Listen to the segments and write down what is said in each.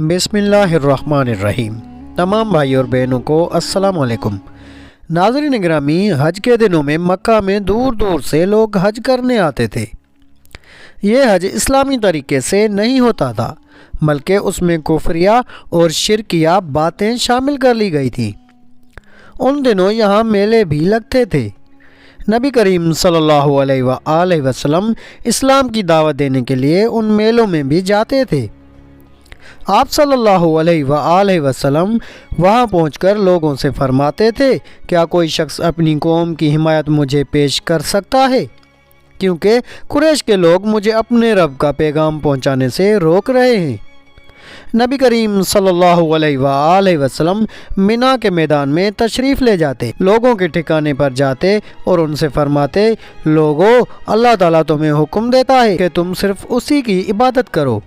بسم اللہ الرحمن الرحیم۔ تمام بھائی اور بہنوں کو السلام علیکم۔ ناظرین گرامی، حج کے دنوں میں مکہ میں دور دور سے لوگ حج کرنے آتے تھے۔ یہ حج اسلامی طریقے سے نہیں ہوتا تھا، بلکہ اس میں کفریہ اور شرکیہ باتیں شامل کر لی گئی تھیں۔ ان دنوں یہاں میلے بھی لگتے تھے۔ نبی کریم صلی اللہ علیہ وآلہ وسلم اسلام کی دعوت دینے کے لیے ان میلوں میں بھی جاتے تھے۔ آپ صلی اللہ علیہ وآلہ وسلم وہاں پہنچ کر لوگوں سے فرماتے تھے، کیا کوئی شخص اپنی قوم کی حمایت مجھے پیش کر سکتا ہے؟ کیونکہ قریش کے لوگ مجھے اپنے رب کا پیغام پہنچانے سے روک رہے ہیں۔ نبی کریم صلی اللہ علیہ وآلہ وسلم مینا کے میدان میں تشریف لے جاتے، لوگوں کے ٹھکانے پر جاتے اور ان سے فرماتے، لوگو، اللہ تعالیٰ تمہیں حکم دیتا ہے کہ تم صرف اسی کی عبادت کرو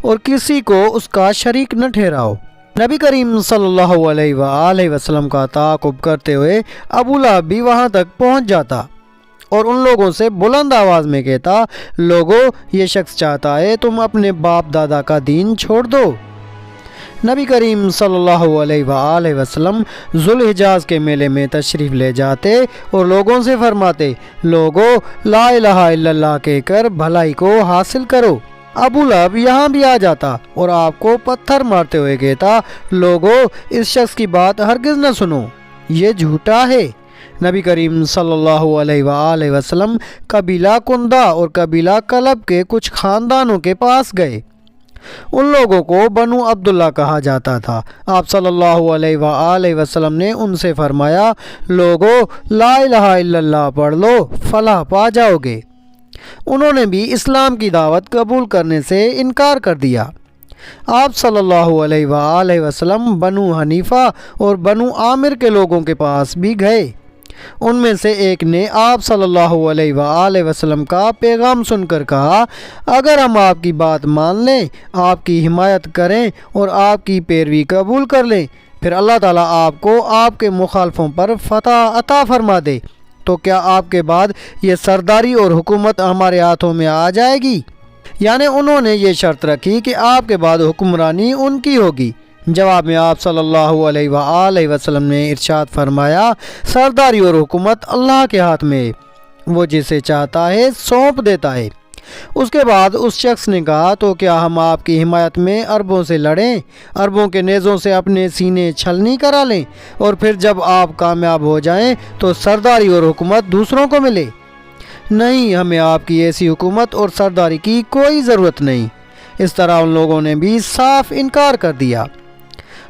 اور کسی کو اس کا شریک نہ ٹھہراؤ۔ نبی کریم صلی اللہ علیہ وآلہ وسلم کا تعاقب کرتے ہوئے ابو لہب بھی وہاں تک پہنچ جاتا اور ان لوگوں سے بلند آواز میں کہتا، لوگو، یہ شخص چاہتا ہے تم اپنے باپ دادا کا دین چھوڑ دو۔ نبی کریم صلی اللہ علیہ وآلہ وسلم ذوالحجاز کے میلے میں تشریف لے جاتے اور لوگوں سے فرماتے، لوگو، لا الہ الا اللہ کہہ کر بھلائی کو حاصل کرو۔ ابو لہب یہاں بھی آ جاتا اور آپ کو پتھر مارتے ہوئے کہتا، لوگو، اس شخص کی بات ہرگز نہ سنو، یہ جھوٹا ہے۔ نبی کریم صلی اللہ علیہ وآلہ وسلم قبیلہ کندہ اور قبیلہ کلب کے کچھ خاندانوں کے پاس گئے۔ ان لوگوں کو بنو عبداللہ کہا جاتا تھا۔ آپ صلی اللہ علیہ وآلہ وسلم نے ان سے فرمایا، لوگو، لا الہ الا اللہ پڑھ لو، فلاح پا جاؤ گے۔ انہوں نے بھی اسلام کی دعوت قبول کرنے سے انکار کر دیا۔ آپ صلی اللہ علیہ وآلہ وسلم بنو حنیفہ اور بنو عامر کے لوگوں کے پاس بھی گئے۔ ان میں سے ایک نے آپ صلی اللہ علیہ وآلہ وسلم کا پیغام سن کر کہا، اگر ہم آپ کی بات مان لیں، آپ کی حمایت کریں اور آپ کی پیروی قبول کر لیں، پھر اللہ تعالیٰ آپ کو آپ کے مخالفوں پر فتح عطا فرما دے، تو کیا آپ کے بعد یہ سرداری اور حکومت ہمارے ہاتھوں میں آ جائے گی؟ یعنی انہوں نے یہ شرط رکھی کہ آپ کے بعد حکمرانی ان کی ہوگی۔ جواب میں آپ صلی اللہ علیہ وآلہ وسلم نے ارشاد فرمایا، سرداری اور حکومت اللہ کے ہاتھ میں، وہ جسے چاہتا ہے سونپ دیتا ہے۔ اس کے بعد اس شخص نے کہا، تو کیا ہم آپ کی حمایت میں عربوں سے لڑیں، عربوں کے نیزوں سے اپنے سینے چھلنی کرا لیں، اور پھر جب آپ کامیاب ہو جائیں تو سرداری اور حکومت دوسروں کو ملے؟ نہیں، ہمیں آپ کی ایسی حکومت اور سرداری کی کوئی ضرورت نہیں۔ اس طرح ان لوگوں نے بھی صاف انکار کر دیا۔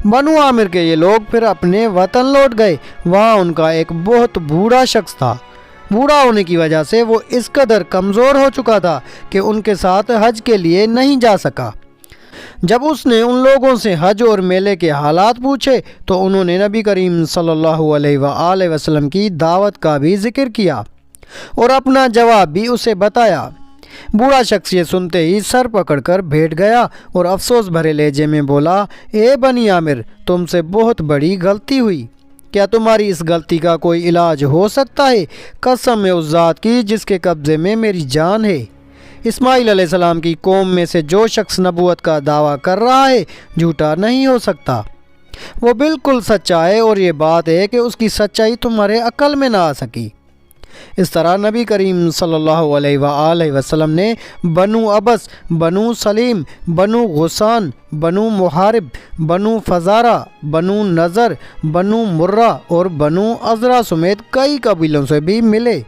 بنو عامر کے یہ لوگ پھر اپنے وطن لوٹ گئے۔ وہاں ان کا ایک بہت بوڑھا شخص تھا۔ بوڑھا ہونے کی وجہ سے وہ اس قدر کمزور ہو چکا تھا کہ ان کے ساتھ حج کے لیے نہیں جا سکا۔ جب اس نے ان لوگوں سے حج اور میلے کے حالات پوچھے تو انہوں نے نبی کریم صلی اللہ علیہ وآلہ وسلم کی دعوت کا بھی ذکر کیا اور اپنا جواب بھی اسے بتایا۔ بوڑھا شخص یہ سنتے ہی سر پکڑ کر بیٹھ گیا اور افسوس بھرے لہجے میں بولا، اے بنی عامر، تم سے بہت بڑی غلطی ہوئی۔ کیا تمہاری اس غلطی کا کوئی علاج ہو سکتا ہے؟ قسم ہے اس ذات کی جس کے قبضے میں میری جان ہے، اسماعیل علیہ السلام کی قوم میں سے جو شخص نبوت کا دعویٰ کر رہا ہے جھوٹا نہیں ہو سکتا۔ وہ بالکل سچا ہے اور یہ بات ہے کہ اس کی سچائی تمہارے عقل میں نہ آ سکی۔ اس طرح نبی کریم صلی اللہ علیہ وآلہ وسلم نے بنو عبس، بنو سلیم، بنو غسان، بنو محارب، بنو فزارہ، بنو نظر، بنو مرہ اور بنو عذرا سمیت کئی قبیلوں سے بھی ملے۔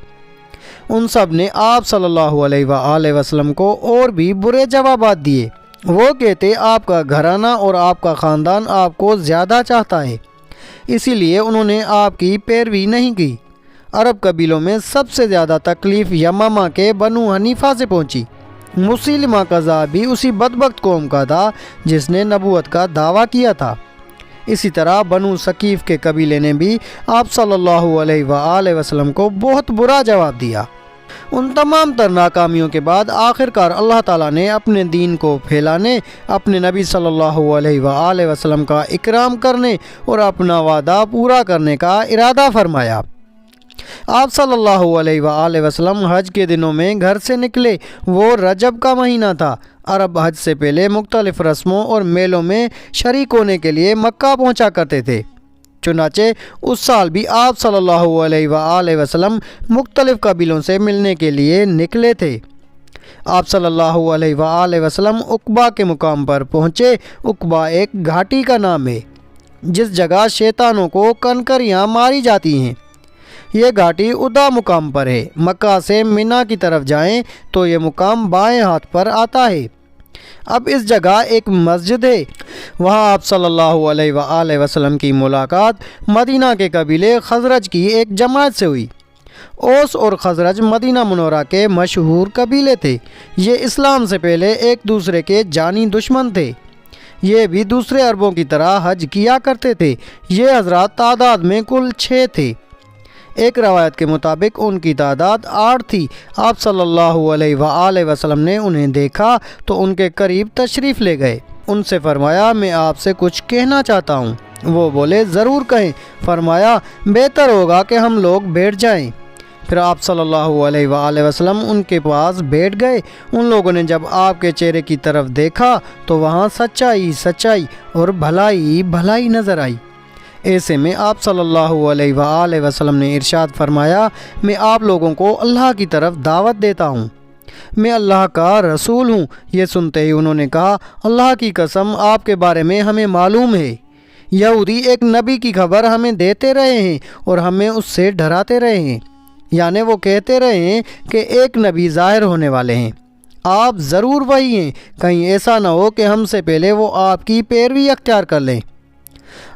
ان سب نے آپ صلی اللہ علیہ وآلہ وسلم کو اور بھی برے جوابات دیے۔ وہ کہتے، آپ کا گھرانہ اور آپ کا خاندان آپ کو زیادہ چاہتا ہے، اسی لیے انہوں نے آپ کی پیروی نہیں کی۔ عرب قبیلوں میں سب سے زیادہ تکلیف یمامہ کے بنو حنیفہ سے پہنچی۔ مسلمہ قضا بھی اسی بدبخت قوم کا تھا جس نے نبوت کا دعویٰ کیا تھا۔ اسی طرح بنو ثقیف کے قبیلے نے بھی آپ صلی اللہ علیہ وآلہ وسلم کو بہت برا جواب دیا۔ ان تمام تر ناکامیوں کے بعد آخرکار اللہ تعالیٰ نے اپنے دین کو پھیلانے، اپنے نبی صلی اللہ علیہ وآلہ وسلم کا اکرام کرنے اور اپنا وعدہ پورا کرنے کا ارادہ فرمایا۔ آپ صلی اللہ علیہ وآلہ وسلم حج کے دنوں میں گھر سے نکلے۔ وہ رجب کا مہینہ تھا۔ عرب حج سے پہلے مختلف رسموں اور میلوں میں شریک ہونے کے لیے مکہ پہنچا کرتے تھے۔ چنانچہ اس سال بھی آپ صلی اللہ علیہ وآلہ وسلم مختلف قبیلوں سے ملنے کے لیے نکلے تھے۔ آپ صلی اللہ علیہ وآلہ وسلم عقبہ کے مقام پر پہنچے۔ عقبہ ایک گھاٹی کا نام ہے جس جگہ شیطانوں کو کنکریاں ماری جاتی ہیں۔ یہ گھاٹی ادا مقام پر ہے۔ مکہ سے منا کی طرف جائیں تو یہ مقام بائیں ہاتھ پر آتا ہے۔ اب اس جگہ ایک مسجد ہے۔ وہاں آپ صلی اللہ علیہ وآلہ وسلم کی ملاقات مدینہ کے قبیلے خزرج کی ایک جماعت سے ہوئی۔ اوس اور خزرج مدینہ منورہ کے مشہور قبیلے تھے۔ یہ اسلام سے پہلے ایک دوسرے کے جانی دشمن تھے۔ یہ بھی دوسرے عربوں کی طرح حج کیا کرتے تھے۔ یہ حضرات تعداد میں کل 6 تھے۔ ایک روایت کے مطابق ان کی تعداد 8 تھی۔ آپ صلی اللہ علیہ وآلہ وسلم نے انہیں دیکھا تو ان کے قریب تشریف لے گئے۔ ان سے فرمایا میں آپ سے کچھ کہنا چاہتا ہوں۔ وہ بولے ضرور کہیں۔ فرمایا بہتر ہوگا کہ ہم لوگ بیٹھ جائیں۔ پھر آپ صلی اللہ علیہ وآلہ وسلم ان کے پاس بیٹھ گئے۔ ان لوگوں نے جب آپ کے چہرے کی طرف دیکھا تو وہاں سچائی اور بھلائی نظر آئی۔ ایسے میں آپ صلی اللہ علیہ وآلہ وسلم نے ارشاد فرمایا میں آپ لوگوں کو اللہ کی طرف دعوت دیتا ہوں، میں اللہ کا رسول ہوں۔ یہ سنتے ہی انہوں نے کہا اللہ کی قسم آپ کے بارے میں ہمیں معلوم ہے۔ یہودی ایک نبی کی خبر ہمیں دیتے رہے ہیں اور ہمیں اس سے ڈراتے رہے ہیں، یعنی وہ کہتے رہے ہیں کہ ایک نبی ظاہر ہونے والے ہیں، آپ ضرور وہی ہیں، کہیں ایسا نہ ہو کہ ہم سے پہلے وہ آپ کی پیروی اختیار کر لیں۔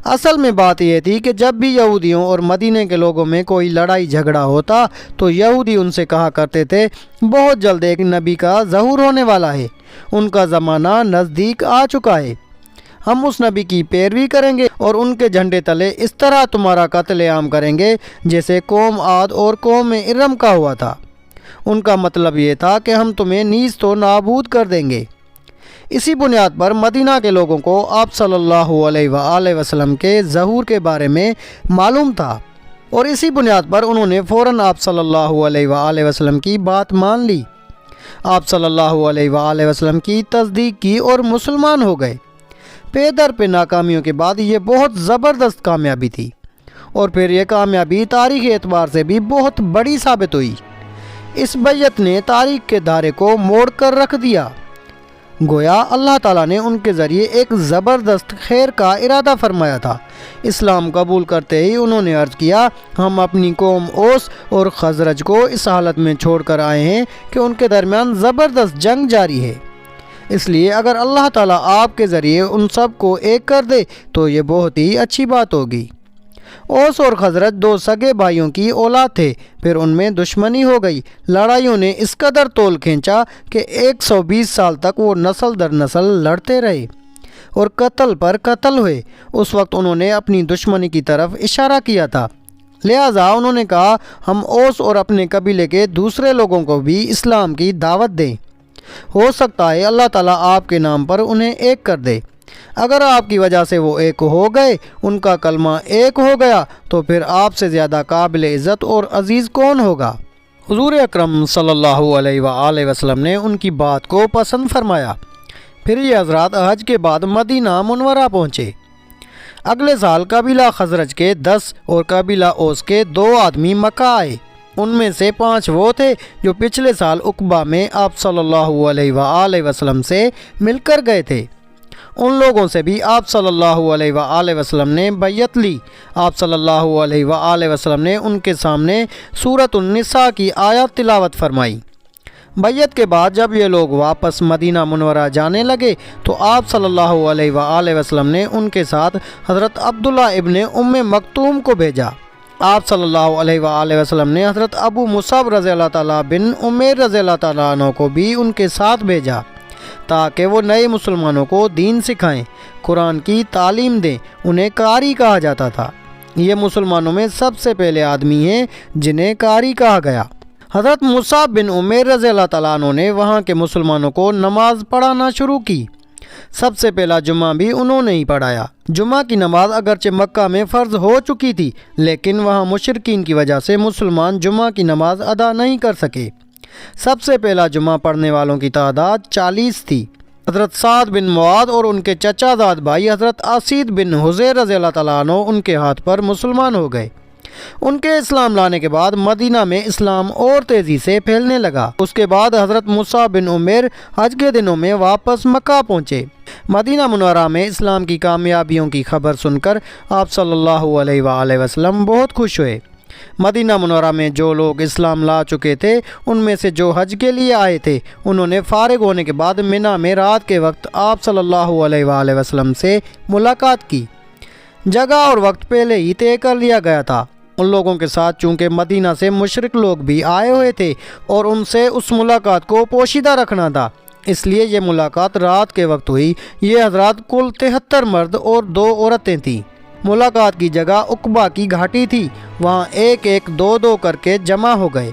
اصل میں بات یہ تھی کہ جب بھی یہودیوں اور مدینے کے لوگوں میں کوئی لڑائی جھگڑا ہوتا تو یہودی ان سے کہا کرتے تھے بہت جلد ایک نبی کا ظہور ہونے والا ہے، ان کا زمانہ نزدیک آ چکا ہے، ہم اس نبی کی پیروی کریں گے اور ان کے جھنڈے تلے اس طرح تمہارا قتل عام کریں گے جیسے قوم عاد اور قوم ارم کا ہوا تھا۔ ان کا مطلب یہ تھا کہ ہم تمہیں نیز تو نابود کر دیں گے۔ اسی بنیاد پر مدینہ کے لوگوں کو آپ صلی اللہ علیہ وآلہ وسلم کے ظہور کے بارے میں معلوم تھا اور اسی بنیاد پر انہوں نے فوراً آپ صلی اللہ علیہ وآلہ وسلم کی بات مان لی۔ آپ صلی اللہ علیہ وآلہ وسلم کی تصدیق کی اور مسلمان ہو گئے۔ پے در پہ ناکامیوں کے بعد یہ بہت زبردست کامیابی تھی اور پھر یہ کامیابی تاریخی اعتبار سے بھی بہت بڑی ثابت ہوئی۔ اس بیعت نے تاریخ کے دھارے کو موڑ کر رکھ دیا۔ گویا اللہ تعالیٰ نے ان کے ذریعے ایک زبردست خیر کا ارادہ فرمایا تھا۔ اسلام قبول کرتے ہی انہوں نے عرض کیا ہم اپنی قوم اوس اور خزرج کو اس حالت میں چھوڑ کر آئے ہیں کہ ان کے درمیان زبردست جنگ جاری ہے، اس لیے اگر اللہ تعالیٰ آپ کے ذریعے ان سب کو ایک کر دے تو یہ بہت ہی اچھی بات ہوگی۔ اوس اور خزرج 2 سگے بھائیوں کی اولاد تھے، پھر ان میں دشمنی ہو گئی۔ لڑائیوں نے اس قدر تول کھینچا کہ 120 سال تک وہ نسل در نسل لڑتے رہے اور قتل پر قتل ہوئے۔ اس وقت انہوں نے اپنی دشمنی کی طرف اشارہ کیا تھا، لہٰذا انہوں نے کہا ہم اوس اور اپنے قبیلے کے دوسرے لوگوں کو بھی اسلام کی دعوت دیں، ہو سکتا ہے اللہ تعالیٰ آپ کے نام پر انہیں ایک کر دے۔ اگر آپ کی وجہ سے وہ ایک ہو گئے، ان کا کلمہ ایک ہو گیا، تو پھر آپ سے زیادہ قابل عزت اور عزیز کون ہوگا؟ حضور اکرم صلی اللہ علیہ وآلہ وسلم نے ان کی بات کو پسند فرمایا۔ پھر یہ حضرات حج کے بعد مدینہ منورہ پہنچے۔ اگلے سال قبیلہ خزرج کے 10 اور قبیلہ اوس کے 2 آدمی مکہ آئے۔ ان میں سے 5 وہ تھے جو پچھلے سال عقبہ میں آپ صلی اللہ علیہ وآلہ وسلم سے مل کر گئے تھے۔ ان لوگوں سے بھی آپ صلی اللہ علیہ وآلہ وسلم نے بیعت لی۔ آپ صلی اللہ علیہ وآلہ وسلم نے ان کے سامنے سورۃ النساء کی آیات تلاوت فرمائی۔ بیعت کے بعد جب یہ لوگ واپس مدینہ منورہ جانے لگے تو آپ صلی اللہ علیہ وآلہ وسلم نے ان کے ساتھ حضرت عبداللہ ابن ام مکتوم کو بھیجا۔ آپ صلی اللہ علیہ وآلہ وسلم نے حضرت ابو مصعب رضی اللہ تعالیٰ بن عمیر رضی اللہ تعالیٰ عنہ کو بھی ان کے ساتھ بھیجا تاکہ وہ نئے مسلمانوں کو دین سکھائیں، قرآن کی تعلیم دیں۔ انہیں قاری کہا جاتا تھا۔ یہ مسلمانوں میں سب سے پہلے آدمی ہیں جنہیں قاری کہا گیا۔ حضرت مصعب بن عمیر رضی اللہ تعالیٰ عنہ نے وہاں کے مسلمانوں کو نماز پڑھانا شروع کی۔ سب سے پہلا جمعہ بھی انہوں نے ہی پڑھایا۔ جمعہ کی نماز اگرچہ مکہ میں فرض ہو چکی تھی، لیکن وہاں مشرکین کی وجہ سے مسلمان جمعہ کی نماز ادا نہیں کر سکے۔ سب سے پہلا جمعہ پڑھنے والوں کی تعداد 40 تھی۔ حضرت سعد بن معاذ اور ان کے چچا زاد بھائی حضرت اسید بن حضیر رضی اللہ تعالیٰ عنہ ان کے ہاتھ پر مسلمان ہو گئے۔ ان کے اسلام لانے کے بعد مدینہ میں اسلام اور تیزی سے پھیلنے لگا۔ اس کے بعد حضرت مصعب بن عمیر حج کے دنوں میں واپس مکہ پہنچے۔ مدینہ منورہ میں اسلام کی کامیابیوں کی خبر سن کر آپ صلی اللہ علیہ وآلہ وسلم بہت خوش ہوئے۔ مدینہ منورہ میں جو لوگ اسلام لا چکے تھے ان میں سے جو حج کے لیے آئے تھے انہوں نے فارغ ہونے کے بعد منی میں رات کے وقت آپ صلی اللہ علیہ وآلہ وسلم سے ملاقات کی۔ جگہ اور وقت پہلے ہی طے کر لیا گیا تھا۔ ان لوگوں کے ساتھ چونکہ مدینہ سے مشرک لوگ بھی آئے ہوئے تھے اور ان سے اس ملاقات کو پوشیدہ رکھنا تھا، اس لیے یہ ملاقات رات کے وقت ہوئی۔ یہ حضرات کل 73 مرد اور 2 عورتیں تھیں۔ ملاقات کی جگہ عقبہ کی گھاٹی تھی، وہاں ایک ایک 2 کر کے جمع ہو گئے۔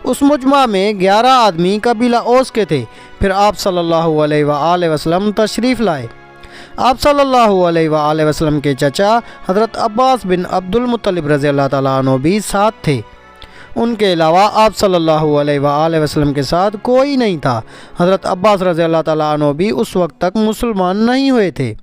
اس مجمع میں 11 آدمی قبیلہ اوس کے تھے۔ پھر آپ صلی اللہ علیہ وآلہ وسلم تشریف لائے۔ آپ صلی اللہ علیہ وآلہ وسلم کے چچا حضرت عباس بن عبد المطلب رضی اللہ تعالیٰ عنہ بھی ساتھ تھے۔ ان کے علاوہ آپ صلی اللہ علیہ وآلہ وسلم کے ساتھ کوئی نہیں تھا۔ حضرت عباس رضی اللہ تعالیٰ عنہ بھی اس وقت تک مسلمان نہیں ہوئے تھے۔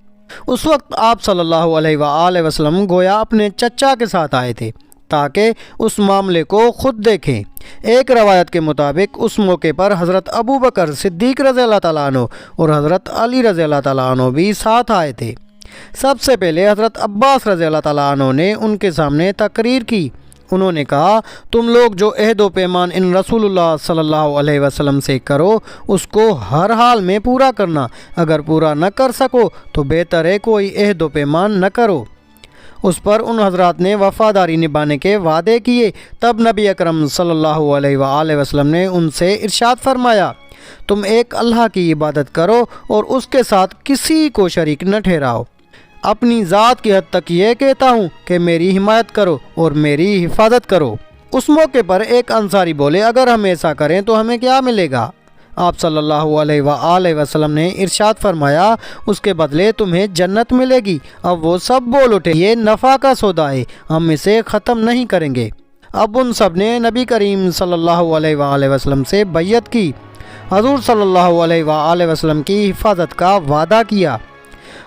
اس وقت آپ صلی اللہ علیہ وآلہ وسلم گویا اپنے چچا کے ساتھ آئے تھے تاکہ اس معاملے کو خود دیکھیں۔ ایک روایت کے مطابق اس موقع پر حضرت ابو بکر صدیق رضی اللہ تعالیٰ عنہ اور حضرت علی رضی اللہ تعالیٰ عنہ بھی ساتھ آئے تھے۔ سب سے پہلے حضرت عباس رضی اللہ تعالیٰ عنہ نے ان کے سامنے تقریر کی۔ انہوں نے کہا، تم لوگ جو عہد و پیمان ان رسول اللہ صلی اللہ علیہ وسلم سے کرو اس کو ہر حال میں پورا کرنا، اگر پورا نہ کر سکو تو بہتر ہے کوئی عہد و پیمان نہ کرو۔ اس پر ان حضرات نے وفاداری نبھانے کے وعدے کیے۔ تب نبی اکرم صلی اللہ علیہ وآلہ وسلم نے ان سے ارشاد فرمایا، تم ایک اللہ کی عبادت کرو اور اس کے ساتھ کسی کو شریک نہ ٹھہراؤ۔ اپنی ذات کی حد تک یہ کہتا ہوں کہ میری حمایت کرو اور میری حفاظت کرو۔ اس موقع پر ایک انصاری بولے، اگر ہم ایسا کریں تو ہمیں کیا ملے گا؟ آپ صلی اللہ علیہ وآلہ وسلم نے ارشاد فرمایا، اس کے بدلے تمہیں جنت ملے گی۔ اب وہ سب بول اٹھے، یہ نفع کا سودا ہے، ہم اسے ختم نہیں کریں گے۔ اب ان سب نے نبی کریم صلی اللہ علیہ وآلہ وسلم سے بیعت کی، حضور صلی اللہ علیہ وآلہ وسلم کی حفاظت کا وعدہ کیا۔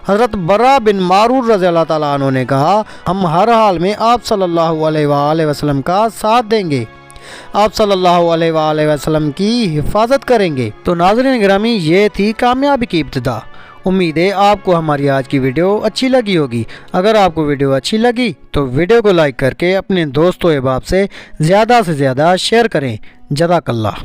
حضرت برا بن معرور رضی اللہ تعالیٰ عنہ نے کہا، ہم ہر حال میں آپ صلی اللہ علیہ وآلہ وسلم کا ساتھ دیں گے، آپ صلی اللہ علیہ وآلہ وسلم کی حفاظت کریں گے۔ تو ناظرین گرامی، یہ تھی کامیابی کی ابتدا۔ امید ہے آپ کو ہماری آج کی ویڈیو اچھی لگی ہوگی۔ اگر آپ کو ویڈیو اچھی لگی تو ویڈیو کو لائک کر کے اپنے دوستوں احباب سے زیادہ شیئر کریں۔ جزاک اللہ۔